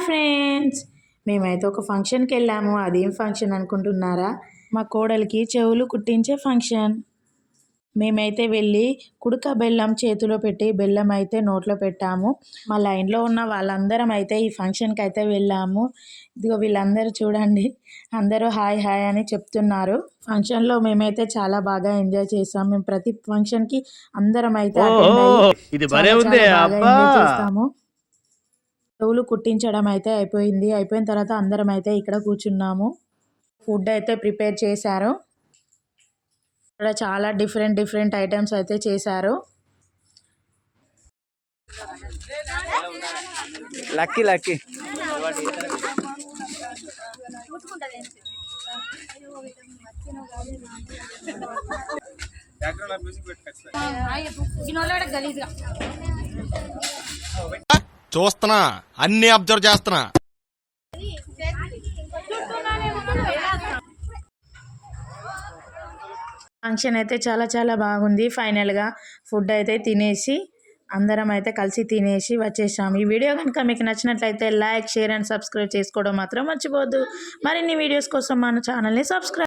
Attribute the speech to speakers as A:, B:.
A: Friends, మేమైతే ఒక ఫంక్షన్కి వెళ్ళాము. అదేం ఫంక్షన్ అనుకుంటున్నారా? మా కోడలికి చెవులు కుట్టించే ఫంక్షన్. మేమైతే వెళ్ళి కుడక బెల్లం చేతిలో పెట్టి బెల్లం అయితే నోట్లో పెట్టాము. మా లైన్లో ఉన్న వాళ్ళందరం అయితే ఈ ఫంక్షన్కి అయితే వెళ్ళాము. ఇదిగో వీళ్ళందరూ చూడండి, అందరూ హాయ్ హాయ్ అని చెప్తున్నారు. ఫంక్షన్లో మేమైతే చాలా బాగా ఎంజాయ్ చేసాం. మేము ప్రతి ఫంక్షన్కి అందరం అయితే అటెండ్ అయ్యి బాగా ఎంజాయ్ చేస్తాము. చెవులు కుట్టించడం అయితే అయిపోయిన తర్వాత అందరం అయితే ఇక్కడ కూర్చున్నాము. ఫుడ్ అయితే ప్రిపేర్ చేశారు. ఇక్కడ చాలా డిఫరెంట్ ఐటమ్స్ అయితే చేశారు.
B: లక్కీ
C: చూస్తున్నా, అన్ని అబ్జర్వ్ చేస్తున్నా.
A: ఫంక్షన్ అయితే చాలా బాగుంది. ఫైనల్గా ఫుడ్ అయితే తినేసి అందరం అయితే కలిసి తినేసి వచ్చేసాము. ఈ వీడియో కనుక మీకు నచ్చినట్లయితే లైక్, షేర్ అండ్ సబ్స్క్రైబ్ చేసుకోవడం మాత్రం మర్చిపోవద్దు. మరిన్ని వీడియోస్ కోసం మన ఛానల్ని సబ్స్క్రైబ్